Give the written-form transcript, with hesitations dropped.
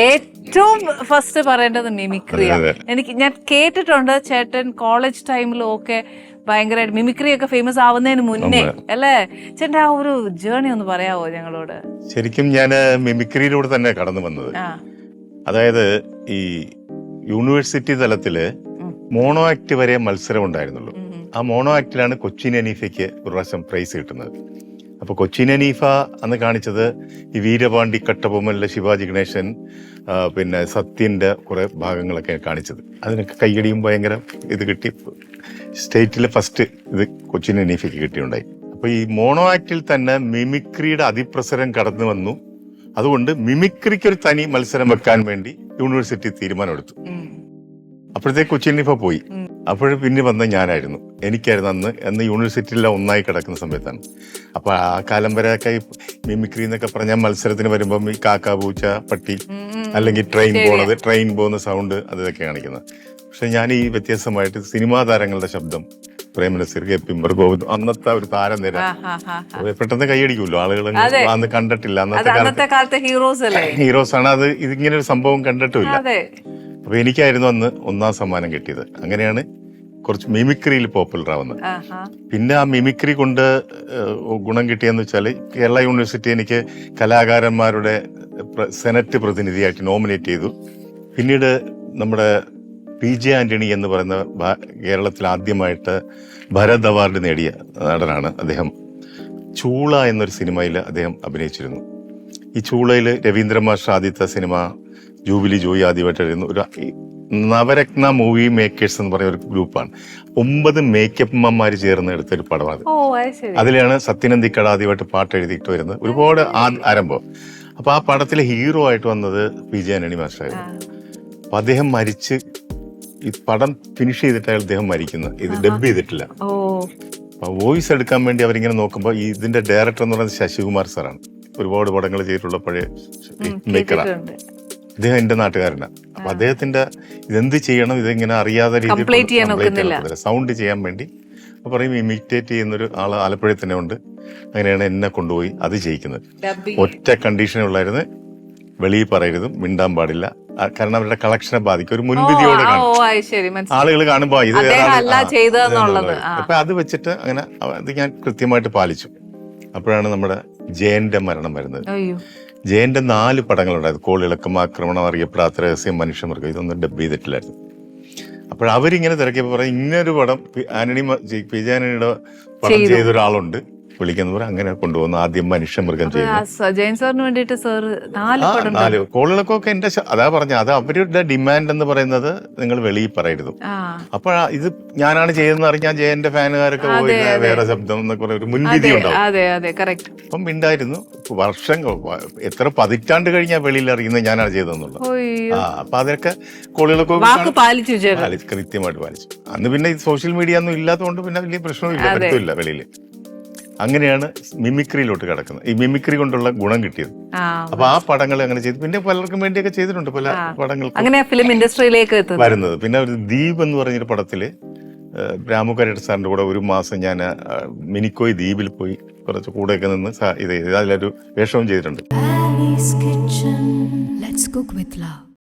ഏറ്റവും ഫസ്റ്റ് പറയേണ്ടത് മിമിക്രിയാണ്. ഞാൻ കേട്ടിട്ടുണ്ട് ചേട്ടൻ കോളേജ് ടൈമിലും ഒക്കെ ഭയങ്കരമായിട്ട് മിമിക്രി ഒക്കെ ഫേമസ് ആവുന്നതിന് മുന്നേ അല്ലേ? ചേട്ടൻ ആ ഒരു ജേർണി ഒന്ന് പറയാവോ ഞങ്ങളോട്? ശരിക്കും ഞാൻ മിമിക്രിയിലൂടെ തന്നെ കടന്നു വന്നത്. അതായത് ഈ യൂണിവേഴ്സിറ്റി തലത്തില് മോണോ ആക്ട് വരെ മത്സരം ഉണ്ടായിരുന്നുള്ളൂ. ആ മോണോ ആക്ടിലാണ് കൊച്ചിൻ അനീഫയ്ക്ക് ഒരു പ്രാവശ്യം പ്രൈസ് കിട്ടുന്നത്. അപ്പൊ കൊച്ചിൻ അനീഫ അന്ന് കാണിച്ചത് ഈ വീരപാണ്ഡി കട്ടബൊമ്മനിലെ ശിവാജി ഗണേശൻ, പിന്നെ സത്യന്റെ കുറെ ഭാഗങ്ങളൊക്കെ കാണിച്ചത്. അതിനൊക്കെ കയ്യടിയും ഭയങ്കര ഇത് കിട്ടി. സ്റ്റേറ്റിലെ ഫസ്റ്റ് ഇത് കൊച്ചിൻ അനീഫയ്ക്ക് കിട്ടിയുണ്ടായി. അപ്പൊ ഈ മോണോ ആക്ടിൽ തന്നെ മിമിക്രിയുടെ അതിപ്രസരം കടന്നു വന്നു. അതുകൊണ്ട് മിമിക്രിക്ക് ഒരു തനി മത്സരം വെക്കാൻ വേണ്ടി യൂണിവേഴ്സിറ്റി തീരുമാനമെടുത്തു. അപ്പോഴത്തേക്ക് കൊച്ചിൻ അനീഫ പോയി. അപ്പോഴും പിന്നെ വന്ന ഞാനായിരുന്നു. എനിക്കായിരുന്നു അന്ന് യൂണിവേഴ്സിറ്റിയിലെല്ലാം ഒന്നായി കിടക്കുന്ന സമയത്താണ്. അപ്പൊ ആ കാലം വരെയൊക്കെ മിമിക്രി എന്നൊക്കെ പറഞ്ഞാൽ മത്സരത്തിന് വരുമ്പം ഈ കാക്ക പൂച്ച പട്ടി അല്ലെങ്കിൽ ട്രെയിൻ പോകുന്ന സൗണ്ട് അതൊക്കെ കാണിക്കുന്നത്. പക്ഷെ ഞാൻ ഈ വ്യത്യസ്തമായിട്ട് സിനിമാ താരങ്ങളുടെ ശബ്ദം, പ്രേമനസീർ, കെ പി ഗോവിന്ദ്, അന്നത്തെ ഒരു താരനിര പെട്ടെന്ന് കൈയടിക്കുമല്ലോ ആളുകൾ. അന്ന് കണ്ടിട്ടില്ല, അന്നത്തെ കാലത്തെ ഹീറോസ് ആണ്. അത് ഇതിങ്ങനെ ഒരു സംഭവം കണ്ടിട്ടുമില്ല. അപ്പൊ എനിക്കായിരുന്നു അന്ന് ഒന്നാം സമ്മാനം കിട്ടിയത്. അങ്ങനെയാണ് കുറച്ച് മിമിക്രിയിൽ പോപ്പുലർ ആവുന്നത്. പിന്നെ ആ മിമിക്രി കൊണ്ട് ഗുണം കിട്ടിയെന്ന് വെച്ചാൽ കേരള യൂണിവേഴ്സിറ്റി എനിക്ക് കലാകാരന്മാരുടെ സെനറ്റ് പ്രതിനിധിയായിട്ട് നോമിനേറ്റ് ചെയ്തു. പിന്നീട് നമ്മുടെ PJ ആന്റണി എന്ന് പറയുന്ന കേരളത്തിൽ ആദ്യമായിട്ട് ഭരത് അവാർഡ് നേടിയ നടനാണ് അദ്ദേഹം. ചൂള എന്നൊരു സിനിമയിൽ അദ്ദേഹം അഭിനയിച്ചിരുന്നു. ഈ ചൂളയിൽ രവീന്ദ്ര മാസ്റ്റർ ആദ്യത്തെ സിനിമ, ജൂബിലി ജോയി ആദ്യമായിട്ടായിരുന്നു. ഒരു നവരത്ന മൂവി മേക്കേഴ്സ് എന്ന് പറയുന്ന ഒരു ഗ്രൂപ്പാണ്. 9 മേക്കപ്പ്മാര് ചേർന്ന് എടുത്തൊരു പടമാണ്. അതിലാണ് സത്യനന്ദിക്കട ആദ്യമായിട്ട് പാട്ട് എഴുതിയിട്ട് വരുന്നത്. ഒരുപാട് ആരംഭം. അപ്പൊ ആ പടത്തിലെ ഹീറോ ആയിട്ട് വന്നത് PJ ആന്റണി മാസ്റ്റർ ആയിരുന്നു. അപ്പൊ അദ്ദേഹം മരിച്ച്, ഈ പടം ഫിനിഷ് ചെയ്തിട്ടാണ് അദ്ദേഹം മരിക്കുന്നത്. ഇത് ഡബ് ചെയ്തിട്ടില്ല. അപ്പൊ വോയിസ് എടുക്കാൻ വേണ്ടി അവരിങ്ങനെ നോക്കുമ്പോൾ ഇതിന്റെ ഡയറക്ടർ എന്ന് പറയുന്നത് ശശികുമാർ സാറാണ്. ഒരുപാട് പടങ്ങൾ ചെയ്തിട്ടുള്ള പഴയ മേക്കറാണ്. അദ്ദേഹം എന്റെ നാട്ടുകാരനാണ്. അപ്പൊ അദ്ദേഹത്തിന്റെ ഇതെന്ത് ചെയ്യണം, ഇതെങ്ങനെ അറിയാതെ രീതിയിൽ സൗണ്ട് ചെയ്യാൻ വേണ്ടി പറയും ഇമിറ്റേറ്റ് ചെയ്യുന്നൊരു ആള് ആലപ്പുഴയിൽ തന്നെ ഉണ്ട്. അങ്ങനെയാണ് എന്നെ കൊണ്ടുപോയി അത് ചെയ്യിക്കുന്നത്. ഒറ്റ കണ്ടീഷനേ ഉള്ളായിരുന്നു, വെളിയിൽ പറയരുതും, മിണ്ടാൻ പാടില്ല. കാരണം അവരുടെ കളക്ഷനെ ബാധിക്കും. ഒരു മുൻവിധിയോടെ ആളുകൾ കാണുമ്പോ ഇത് അപ്പൊ അത് വെച്ചിട്ട് അങ്ങനെ അത് ഞാൻ കൃത്യമായിട്ട് പാലിച്ചു. അപ്പോഴാണ് നമ്മുടെ ജയന്റെ മരണം വരുന്നത്. ജയന്റെ 4 പടങ്ങളുണ്ടായത്. കോളിളക്കം, ആക്രമണം, അറിയപ്പെടാത്ത രഹസ്യം, മനുഷ്യമൃഗം. ഇതൊന്നും ഡബ് ചെയ്തിട്ടില്ലായിരുന്നു. അപ്പോഴവരിങ്ങനെ തിരക്കിയപ്പോ പറയും ഇങ്ങനൊരു പടം PJ ആന്റണിയുടെ പടം ചെയ്ത ഒരാളുണ്ട്, വിളിക്കുന്നവർ. അങ്ങനെ കൊണ്ടുപോകുന്നു. ആദ്യം മനുഷ്യമൃഗം ചെയ്യുന്നു. 4 കോളിളക്കമൊക്കെ എന്റെ അതാ പറഞ്ഞ അത് അവരുടെ ഡിമാൻഡ് എന്ന് പറയുന്നത് നിങ്ങൾ വെളിയിൽ പറയരുത്. അപ്പൊ ഇത് ഞാനാണ് ചെയ്തതെന്ന് അറിഞ്ഞാൽ ജയന്റെ ഫാനുകാരൊക്കെ പോയി വേറെ ശബ്ദം എന്നൊക്കെ ഒരു മുൻവിധി ഉണ്ടാവും. അപ്പം ഉണ്ടായിരുന്നു. വർഷങ്ങൾ, എത്ര പതിറ്റാണ്ട് കഴിഞ്ഞാൽ വെളിയിൽ അറിയുന്നത് ഞാനാണ് ചെയ്തതെന്നുള്ളത്. അപ്പൊ അതൊക്കെ കോളിളക്കമൊക്കെ കൃത്യമായിട്ട് പാലിച്ചു. അന്ന് പിന്നെ സോഷ്യൽ മീഡിയ ഒന്നും ഇല്ലാത്തതുകൊണ്ട് പിന്നെ വലിയ പ്രശ്നമില്ല, പറ്റത്തില്ല വെളിയിൽ. അങ്ങനെയാണ് മിമിക്രിയിലോട്ട് കിടക്കുന്നത്. ഈ മിമിക്രി കൊണ്ടുള്ള ഗുണം കിട്ടിയത്. അപ്പൊ ആ പടങ്ങൾ അങ്ങനെ ചെയ്തു. പിന്നെ പലർക്കും വേണ്ടിയൊക്കെ ചെയ്തിട്ടുണ്ട് പല പടങ്ങൾ ഫിലിം ഇൻഡസ്ട്രിയിലേക്ക് വരുന്നത്. പിന്നെ ഒരു ദ്വീപ് എന്ന് പറഞ്ഞൊരു പടത്തില് രാമുകരട് സാറിന്റെ കൂടെ ഒരു മാസം ഞാൻ മിനിക്കോയ് ദ്വീപിൽ പോയി കുറച്ച് കൂടെയൊക്കെ നിന്ന് ഇത് അതിലൊരു വേഷവും ചെയ്തിട്ടുണ്ട്.